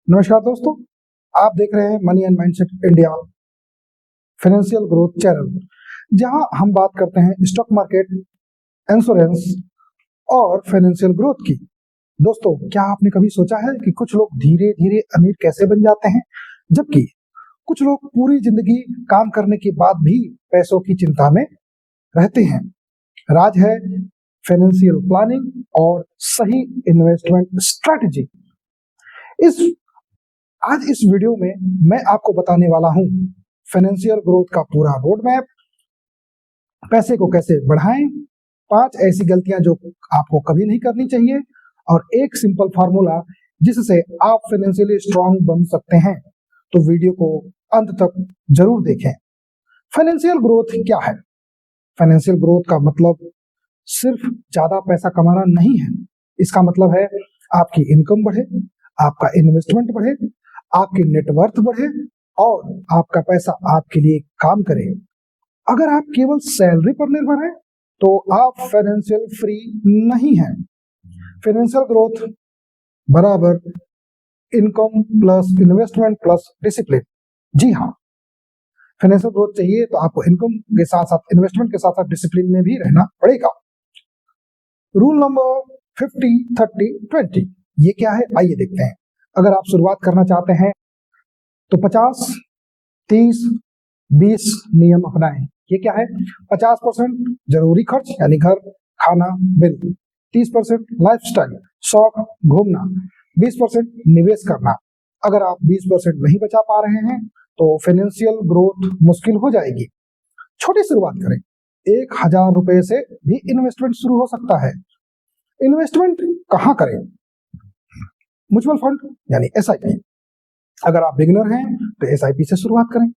नमस्कार दोस्तों, आप देख रहे हैं money and mindset India financial growth channel, जहां हम बात करते हैं स्टॉक मार्केट, इंश्योरेंस और फाइनेंशियल ग्रोथ की। दोस्तों, क्या आपने कभी सोचा है कि कुछ लोग धीरे धीरे अमीर कैसे बन जाते हैं, जबकि कुछ लोग पूरी जिंदगी काम करने के बाद भी पैसों की चिंता में रहते हैं। राज है फाइनेंशियल प्लानिंग और सही इन्वेस्टमेंट स्ट्रेटजी। आज इस वीडियो में मैं आपको बताने वाला हूं फाइनेंशियल ग्रोथ का पूरा रोड मैप, पैसे को कैसे बढ़ाएं, 5 ऐसी गलतियां जो आपको कभी नहीं करनी चाहिए और एक सिंपल फार्मूला जिससे आप फाइनेंशियली स्ट्रांग बन सकते हैं। तो वीडियो को अंत तक जरूर देखें। फाइनेंशियल ग्रोथ क्या है? फाइनेंशियल ग्रोथ का मतलब सिर्फ ज्यादा पैसा कमाना नहीं है। इसका मतलब है आपकी इनकम बढ़े, आपका इन्वेस्टमेंट बढ़े, आपकी नेटवर्थ बढ़े और आपका पैसा आपके लिए काम करे। अगर आप केवल सैलरी पर निर्भर हैं तो आप फाइनेंशियल फ्री नहीं हैं। फाइनेंशियल ग्रोथ बराबर income plus investment plus discipline. जी हाँ, फाइनेंशियल ग्रोथ चाहिए तो आपको इनकम के साथ साथ इन्वेस्टमेंट के साथ साथ डिसिप्लिन में भी रहना पड़ेगा। रूल नंबर 50-30-20 ये क्या है, आइए देखते हैं। अगर आप शुरुआत करना चाहते हैं तो 50-30-20 नियम अपनाएं। ये क्या है? 50% जरूरी खर्च यानी घर, खाना, बिल, 30% लाइफस्टाइल, शौक, घूमना, 20% निवेश करना। अगर आप 20% नहीं बचा पा रहे हैं तो फाइनेंशियल ग्रोथ मुश्किल हो जाएगी। छोटी शुरुआत करें, 1000 रुपए से भी इन्वेस्टमेंट शुरू हो सकता है। इन्वेस्टमेंट कहाँ करें? म्यूचुअल फंड यानी SIP। अगर आप बिगिनर हैं तो SIP से शुरुआत करें।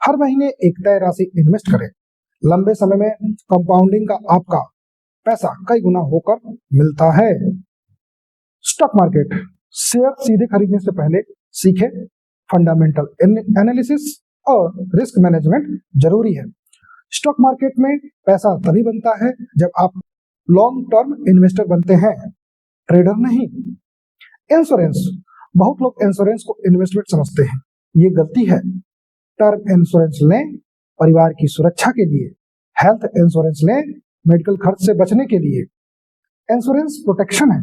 हर महीने एक तय राशि इन्वेस्ट करें। लंबे समय में कंपाउंडिंग का आपका पैसा कई गुना होकर मिलता है। स्टॉक मार्केट, शेयर सीधे खरीदने से पहले सीखें। फंडामेंटल एनालिसिस और रिस्क मैनेजमेंट जरूरी है। स्टॉक मार्केट में पैसा तभी बनता है जब आप लॉन्ग टर्म इन्वेस्टर बनते हैं, ट्रेडर नहीं। इंश्योरेंस, बहुत लोग इंश्योरेंस को इन्वेस्टमेंट समझते हैं, ये गलती है। टर्म इंश्योरेंस लें परिवार की सुरक्षा के लिए, हेल्थ इंश्योरेंस लें मेडिकल खर्च से बचने के लिए। इंश्योरेंस प्रोटेक्शन है,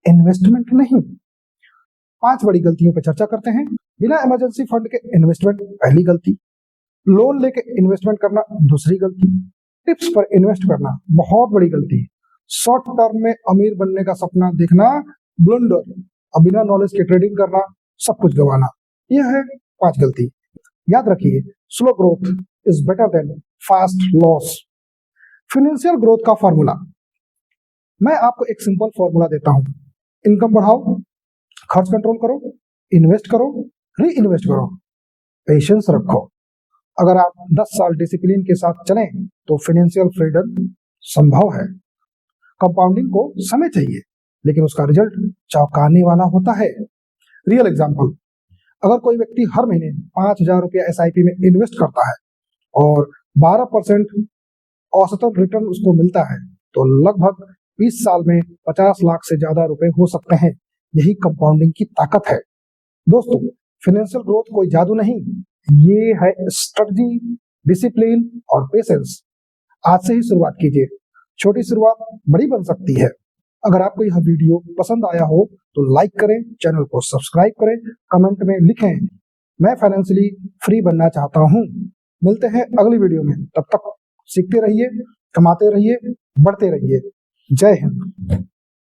इन्वेस्टमेंट नहीं। 5 बड़ी गलतियों पर चर्चा करते हैं। बिना इमरजेंसी फंड के इन्वेस्टमेंट पहली गलती, लोन लेके इन्वेस्टमेंट करना दूसरी गलती, टिप्स पर इन्वेस्ट करना बहुत बड़ी गलती, शॉर्ट टर्म में अमीर बनने का सपना देखना ब्लंडर, और बिना नॉलेज के ट्रेडिंग करना सब कुछ गंवाना। यह है 5 गलती। याद रखिए, slow growth is better than fast loss. Financial growth का फॉर्मूला, मैं आपको एक सिंपल फॉर्मूला देता हूं। इनकम बढ़ाओ, खर्च कंट्रोल करो, इन्वेस्ट करो, री इन्वेस्ट करो, पेशेंस रखो। अगर आप 10 साल डिसिप्लिन के साथ चलें तो फाइनेंशियल फ्रीडम संभव है। कंपाउंडिंग को समय चाहिए लेकिन उसका रिजल्ट चौंकाने वाला होता है। रियल एग्जांपल, अगर कोई व्यक्ति हर महीने 5000 रुपया SIP में इन्वेस्ट करता है और 12% औसतन रिटर्न उसको मिलता है तो लगभग 20 साल में 50 लाख से ज्यादा रुपए हो सकते हैं। यही कंपाउंडिंग की ताकत है। दोस्तों, फाइनेंशियल ग्रोथ कोई जादू नहीं, ये है स्ट्रेटजी, डिसिप्लिन और पेशेंस। आज से ही शुरुआत कीजिए। छोटी शुरुआत बड़ी बन सकती है। अगर आपको यह वीडियो पसंद आया हो तो लाइक करें, चैनल को सब्सक्राइब करें, कमेंट में लिखें मैं फाइनेंशियली फ्री बनना चाहता हूं। मिलते हैं अगली वीडियो में, तब तक सीखते रहिए, कमाते रहिए, बढ़ते रहिए। जय हिंद।